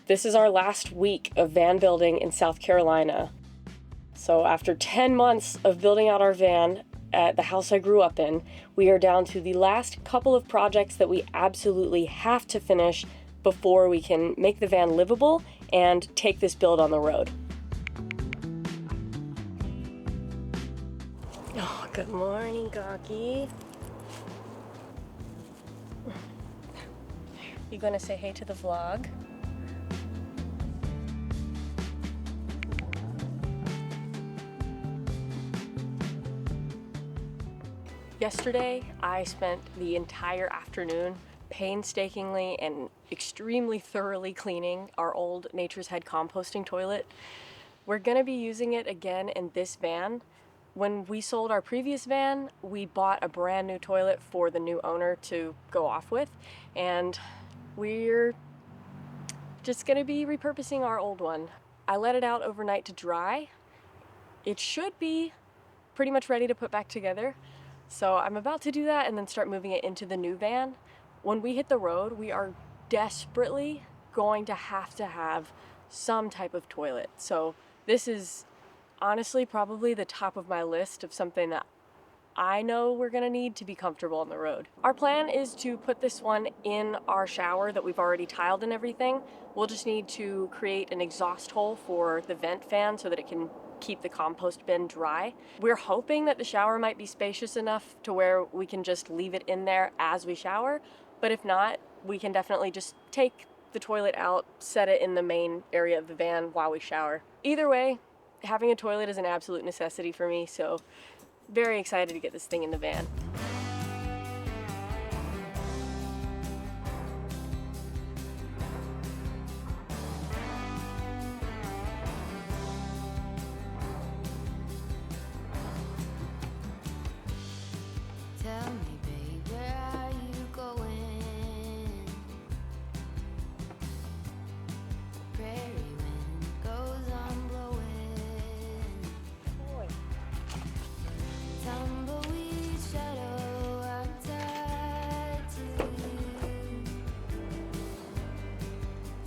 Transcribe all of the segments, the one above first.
This is our last week of van building in South Carolina. So after 10 months of building out our van at the house I grew up in, we are down to the last couple of projects that we absolutely have to finish before we can make the van livable and take this build on the road. Oh, good morning, Gawky. You gonna say hey to the vlog? Yesterday, I spent the entire afternoon painstakingly and extremely thoroughly cleaning our old Nature's Head composting toilet. We're gonna be using it again in this van. When we sold our previous van, we bought a brand new toilet for the new owner to go off with, and we're just gonna be repurposing our old one. I let it out overnight to dry. It should be pretty much ready to put back together. So I'm about to do that and then start moving it into the new van. When we hit the road, we are desperately going to have some type of toilet. So this is honestly probably the top of my list of something that I know we're gonna need to be comfortable on the road. Our plan is to put this one in our shower that we've already tiled and everything. We'll just need to create an exhaust hole for the vent fan so that it can keep the compost bin dry. We're hoping that the shower might be spacious enough to where we can just leave it in there as we shower, but if not, we can definitely just take the toilet out, set it in the main area of the van while we shower. Either way, having a toilet is an absolute necessity for me, so very excited to get this thing in the van. Tell me, babe, where are you going? Prairie wind goes on blowing. Boy. Tumbleweed shadow, I'm tied to you.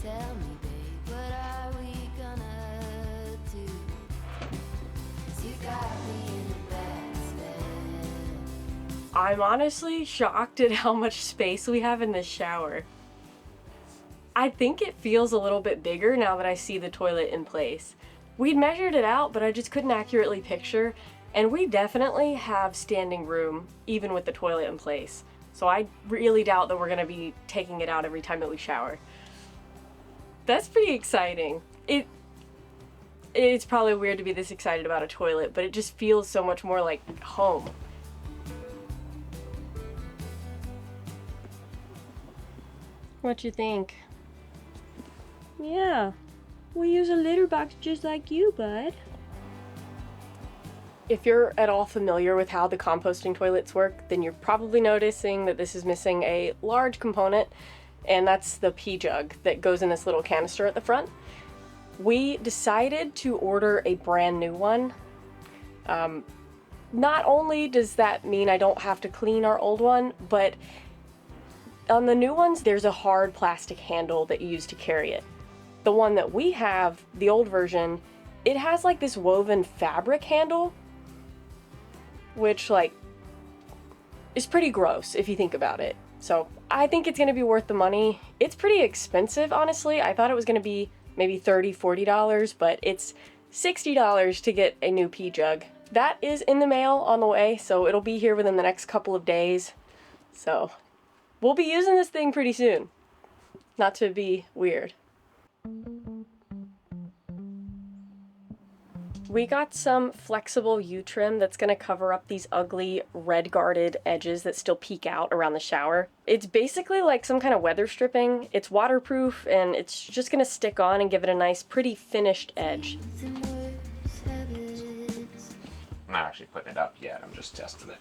Tell me, babe, what are we gonna do? 'Cause you got me in the backstep. I'm honestly shocked at how much space we have in this shower. I think it feels a little bit bigger now that I see the toilet in place. We'd measured it out, but I just couldn't accurately picture, and we definitely have standing room even with the toilet in place. So I really doubt that we're gonna be taking it out every time that we shower. That's pretty exciting. It's probably weird to be this excited about a toilet, but it just feels so much more like home. What you think? Yeah, we use a litter box just like you, bud. If you're at all familiar with how the composting toilets work, then you're probably noticing that this is missing a large component, and that's the pee jug that goes in this little canister at the front. We decided to order a brand new one. Not only does that mean I don't have to clean our old one, but on the new ones, there's a hard plastic handle that you use to carry it. The one that we have, the old version, it has like this woven fabric handle, which like is pretty gross if you think about it. So I think it's gonna be worth the money. It's pretty expensive, honestly. I thought it was gonna be maybe $30, $40, but it's $60 to get a new pee jug. That is in the mail on the way, so it'll be here within the next couple of days. So we'll be using this thing pretty soon. Not to be weird. We got some flexible U-trim that's gonna cover up these ugly red guarded edges that still peek out around the shower. It's basically like some kind of weather stripping. It's waterproof and it's just gonna stick on and give it a nice, pretty finished edge. I'm not actually putting it up yet, I'm just testing it.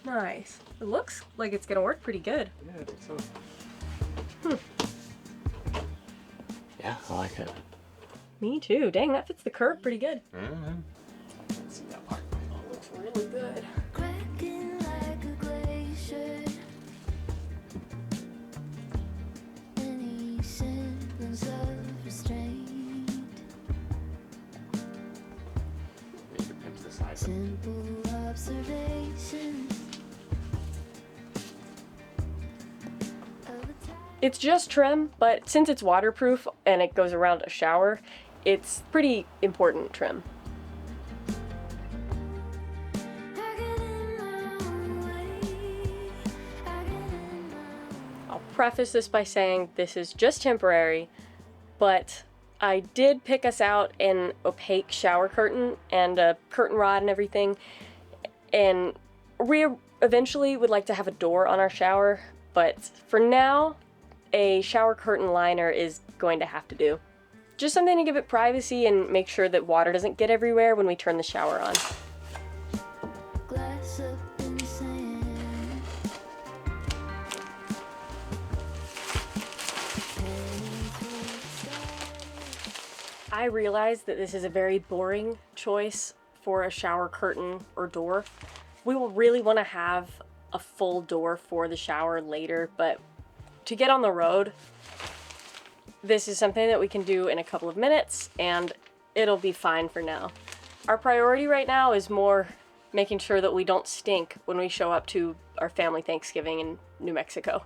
Nice. It looks like it's gonna work pretty good. Yeah, I think so. Yeah, I like it. Me too. Dang, that fits the curve pretty good. Mm-hmm. Let's see that part. Oh, looks really good. Cracking like a glacier. Any semblance of restraint. You can pinch the sides of it. Simple observations of a time. It's just trim, but since it's waterproof and it goes around a shower, it's pretty important trim. I'll preface this by saying this is just temporary, but I did pick us out an opaque shower curtain and a curtain rod and everything, and we eventually would like to have a door on our shower, but for now, a shower curtain liner is going to have to do. Just something to give it privacy and make sure that water doesn't get everywhere when we turn the shower on. Glass up in sand. I realize that this is a very boring choice for a shower curtain or door. We will really want to have a full door for the shower later, but to get on the road, this is something that we can do in a couple of minutes and it'll be fine for now. Our priority right now is more making sure that we don't stink when we show up to our family Thanksgiving in New Mexico.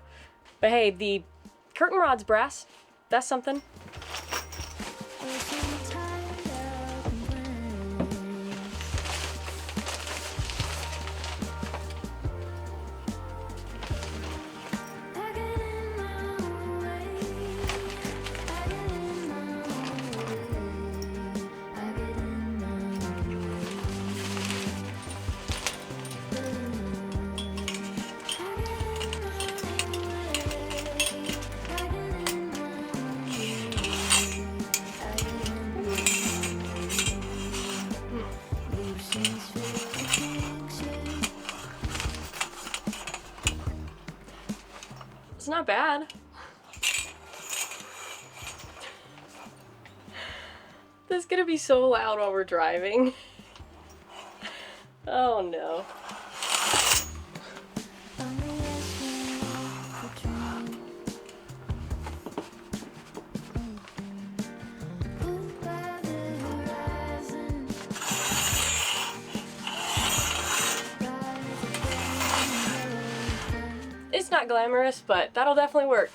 But hey, the curtain rod's brass. That's something. It's not bad. This is gonna be so loud while we're driving. Oh no. It's not glamorous, but that'll definitely work.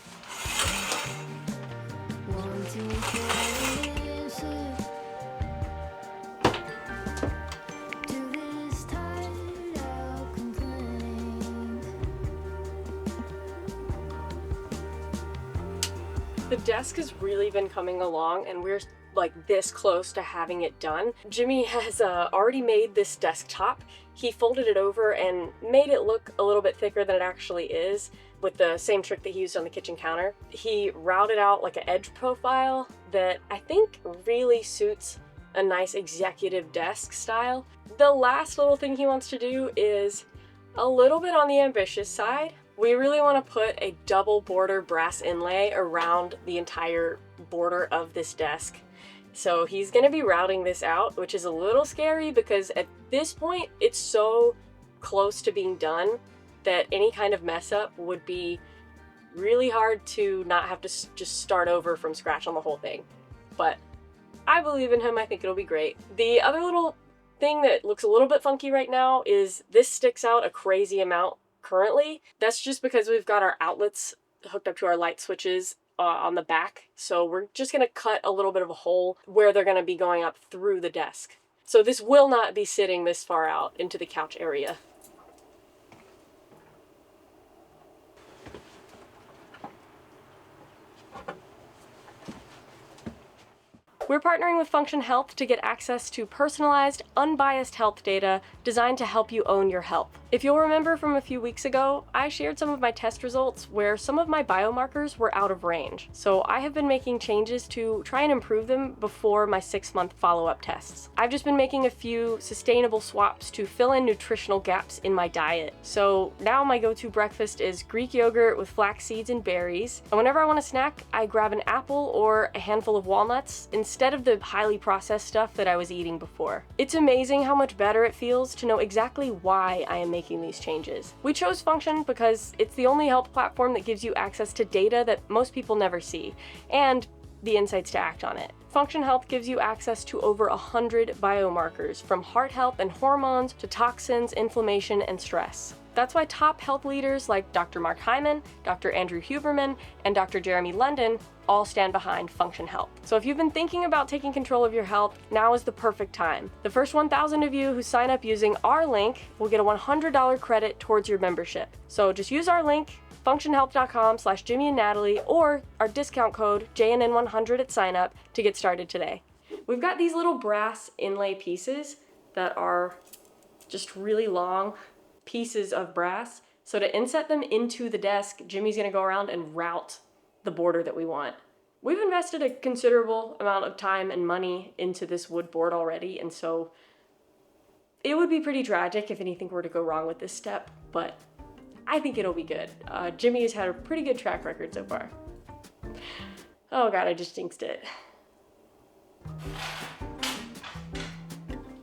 The desk has really been coming along and we're like this close to having it done. Jimmy has already made this desktop. He folded it over and made it look a little bit thicker than it actually is with the same trick that he used on the kitchen counter. He routed out like an edge profile that I think really suits a nice executive desk style. The last little thing he wants to do is a little bit on the ambitious side. We really want to put a double border brass inlay around the entire border of this desk. So he's going to be routing this out, which is a little scary because at this point it's so close to being done that any kind of mess up would be really hard to not have to just start over from scratch on the whole thing. But I believe in him. I think it'll be great. The other little thing that looks a little bit funky right now is this sticks out a crazy amount currently. That's just because we've got our outlets hooked up to our light switches on the back. So we're just going to cut a little bit of a hole where they're going to be going up through the desk. So this will not be sitting this far out into the couch area. We're partnering with Function Health to get access to personalized, unbiased health data designed to help you own your health. If you'll remember from a few weeks ago, I shared some of my test results where some of my biomarkers were out of range. So I have been making changes to try and improve them before my 6-month follow-up tests. I've just been making a few sustainable swaps to fill in nutritional gaps in my diet. So now my go-to breakfast is Greek yogurt with flax seeds and berries. And whenever I want a snack, I grab an apple or a handful of walnuts instead of the highly processed stuff that I was eating before. It's amazing how much better it feels to know exactly why I am making these changes. We chose Function because it's the only health platform that gives you access to data that most people never see. And the insights to act on it. Function Health gives you access to over 100 biomarkers, from heart health and hormones to toxins, inflammation, and stress. That's why top health leaders like Dr. Mark Hyman, Dr. Andrew Huberman, and Dr. Jeremy London all stand behind Function Health. So if you've been thinking about taking control of your health, now is the perfect time. The first 1,000 of you who sign up using our link will get a $100 credit towards your membership. So just use our link, functionhealth.com/Jimmy and Natalie, or our discount code JNN100 at sign up to get started today. We've got these little brass inlay pieces that are just really long pieces of brass. So to inset them into the desk, Jimmy's gonna go around and route the border that we want. We've invested a considerable amount of time and money into this wood board already, and so it would be pretty tragic if anything were to go wrong with this step, but I think it'll be good. Jimmy has had a pretty good track record so far. Oh God, I just jinxed it.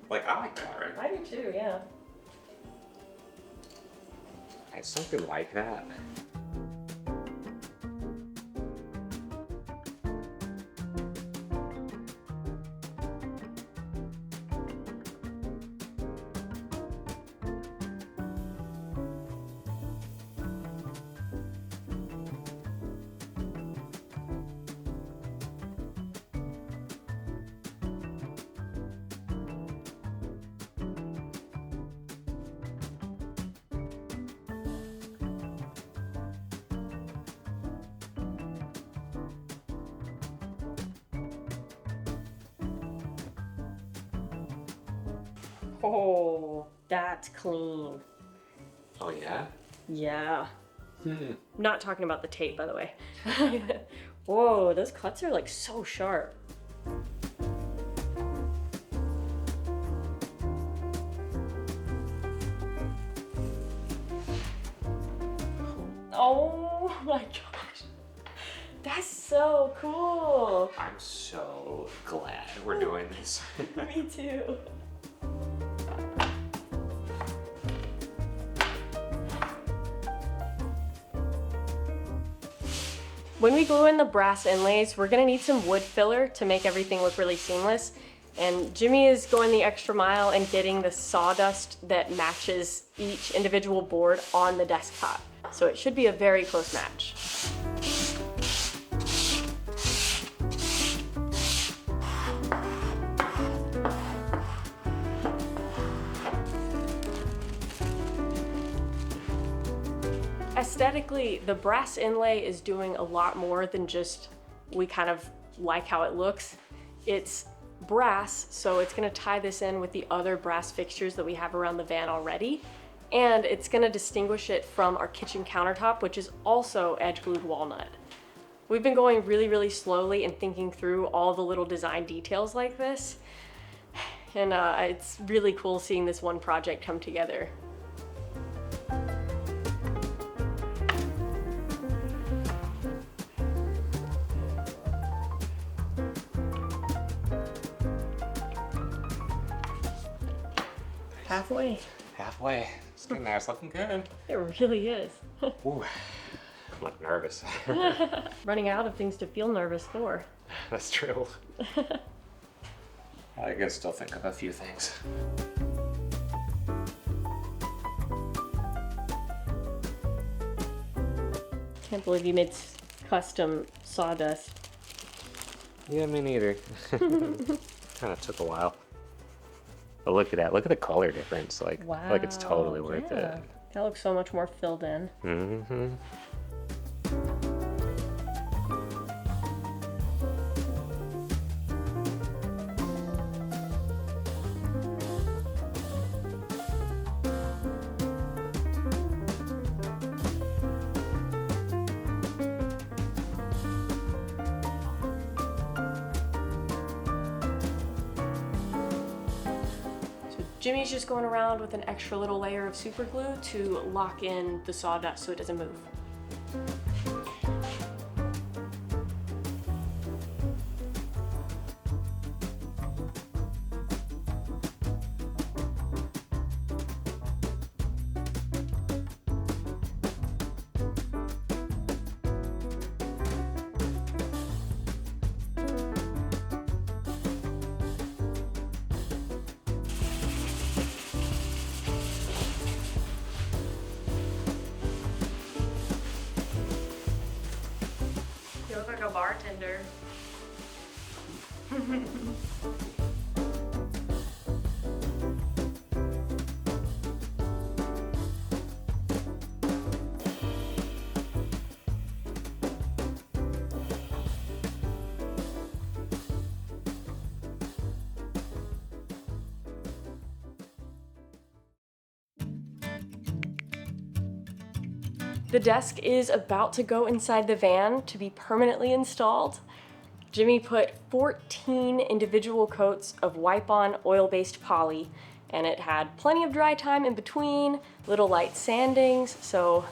Like, I like that, right? I do too, yeah. It's something like that. Oh, that's clean. Oh, yeah? Yeah. Not talking about the tape, by the way. Whoa, those cuts are like so sharp. Oh my gosh. That's so cool. I'm so glad we're doing this. Me too. When we glue in the brass inlays, we're gonna need some wood filler to make everything look really seamless. And Jimmy is going the extra mile and getting the sawdust that matches each individual board on the desktop. So it should be a very close match. Aesthetically, the brass inlay is doing a lot more than just we kind of like how it looks. It's brass, so it's gonna tie this in with the other brass fixtures that we have around the van already, and it's gonna distinguish it from our kitchen countertop, which is also edge-glued walnut. We've been going really, really slowly and thinking through all the little design details like this, and it's really cool seeing this one project come together. Halfway. Halfway. It's getting there. It's looking good. It really is. Ooh, I'm like nervous. Running out of things to feel nervous for. That's true. I can still think of a few things. Can't believe you made custom sawdust. Yeah, me neither. Kind of took a while. But look at that. Look at the color difference. Like it's totally worth it. That looks so much more filled in. Mm-hmm. Jimmy's just going around with an extra little layer of super glue to lock in the sawdust so it doesn't move. The desk is about to go inside the van to be permanently installed. Jimmy put 14 individual coats of wipe-on oil-based poly, and it had plenty of dry time in between, little light sandings, so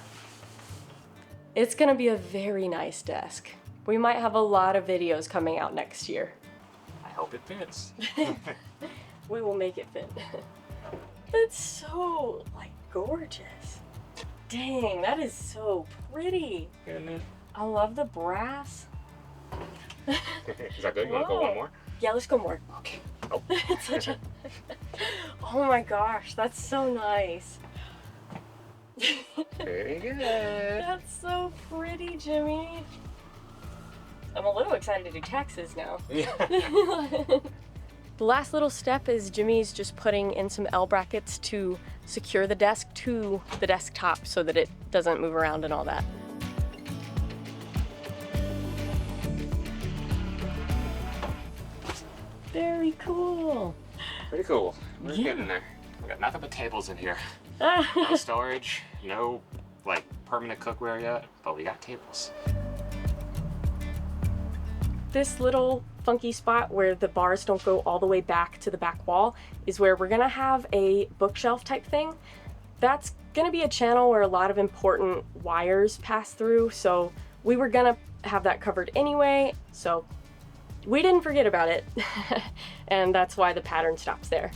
it's gonna be a very nice desk. We might have a lot of videos coming out next year. I hope it fits. We will make it fit. It's so, like, gorgeous. Dang, that is so pretty. Isn't it? I love the brass. Is that good? You want to go one more? Yeah, let's go more. Okay. Oh. It's such a... Oh my gosh, that's so nice. Very good. That's so pretty, Jimmy. I'm a little excited to do taxes now. Yeah. The last little step is Jimmy's just putting in some L brackets to secure the desk to the desktop so that it doesn't move around and all that. Very cool. Pretty cool. We're Yeah. getting there. We got nothing but tables in here. Ah. No storage, no like permanent cookware yet, but we got tables. This little funky spot where the bars don't go all the way back to the back wall is where we're gonna have a bookshelf type thing. That's gonna be a channel where a lot of important wires pass through, so we were gonna have that covered anyway, so we didn't forget about it. And that's why the pattern stops there.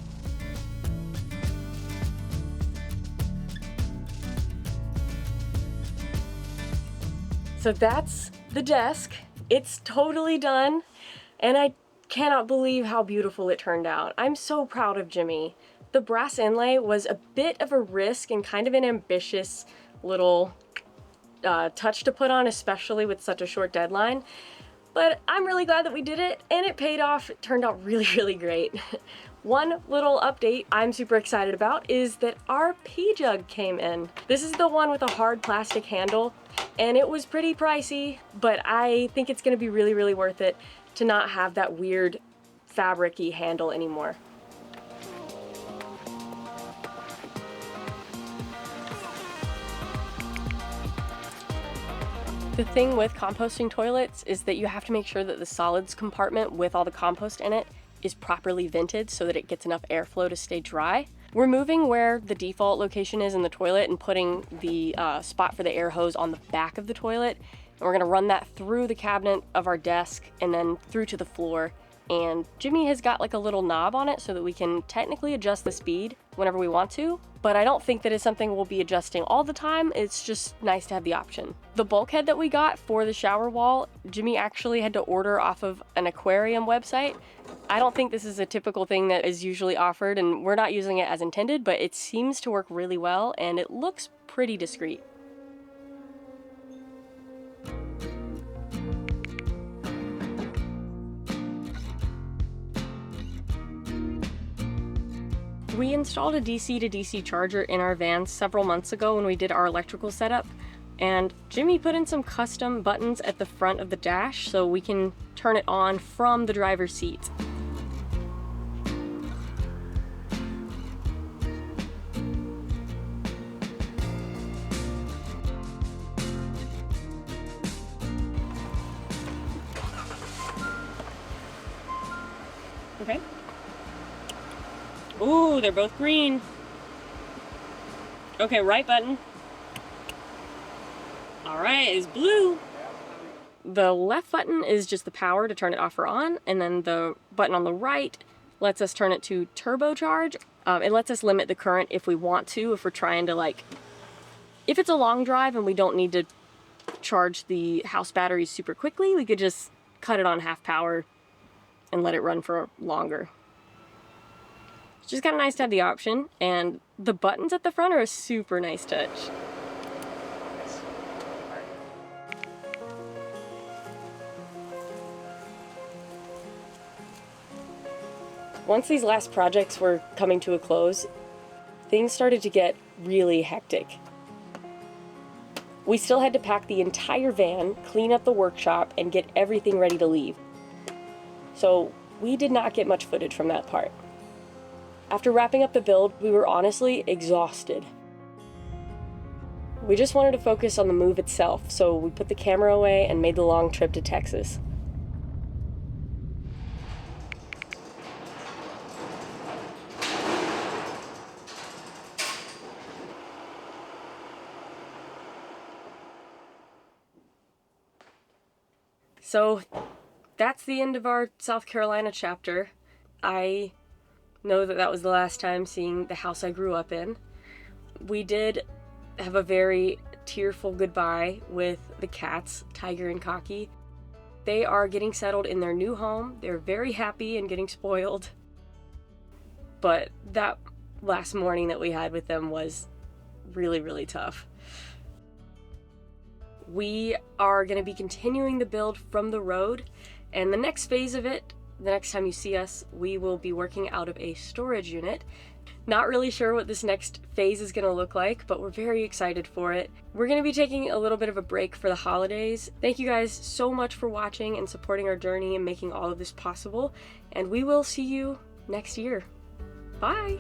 So that's the desk. It's totally done, and I cannot believe how beautiful it turned out. I'm so proud of Jimmy. The brass inlay was a bit of a risk and kind of an ambitious little touch to put on, especially with such a short deadline. But I'm really glad that we did it, and it paid off. It turned out really, really great. One little update I'm super excited about is that our pee jug came in. This is the one with a hard plastic handle, and it was pretty pricey, but I think it's gonna be really, really worth it to not have that weird fabric-y handle anymore. The thing with composting toilets is that you have to make sure that the solids compartment with all the compost in it is properly vented so that it gets enough airflow to stay dry. We're moving where the default location is in the toilet and putting the spot for the air hose on the back of the toilet. And we're gonna run that through the cabinet of our desk and then through to the floor. And Jimmy has got like a little knob on it so that we can technically adjust the speed whenever we want to, but I don't think that is something we'll be adjusting all the time. It's just nice to have the option. The bulkhead that we got for the shower wall, Jimmy actually had to order off of an aquarium website. I don't think this is a typical thing that is usually offered, and we're not using it as intended, but it seems to work really well and it looks pretty discreet. We installed a DC to DC charger in our van several months ago when we did our electrical setup, and Jimmy put in some custom buttons at the front of the dash so we can turn it on from the driver's seat. Okay. Ooh, they're both green. Okay, right button. All right, it's blue. The left button is just the power to turn it off or on, and then the button on the right lets us turn it to turbocharge. It lets us limit the current if we want to, if we're trying to if it's a long drive and we don't need to charge the house batteries super quickly, we could just cut it on half power and let it run for longer. It's just kind of nice to have the option, and the buttons at the front are a super nice touch. Once these last projects were coming to a close, things started to get really hectic. We still had to pack the entire van, clean up the workshop, and get everything ready to leave. So we did not get much footage from that part. After wrapping up the build, we were honestly exhausted. We just wanted to focus on the move itself, so we put the camera away and made the long trip to Texas. So that's the end of our South Carolina chapter. I know that that was the last time seeing the house I grew up in. We did have a very tearful goodbye with the cats, Tiger and Cocky. They are getting settled in their new home. They're very happy and getting spoiled. But that last morning that we had with them was really, really tough. We are going to be continuing the build from the road, and the next phase of it, the next time you see us, we will be working out of a storage unit. Not really sure what this next phase is going to look like, but we're very excited for it. We're going to be taking a little bit of a break for the holidays. Thank you guys so much for watching and supporting our journey and making all of this possible, and we will see you next year. Bye!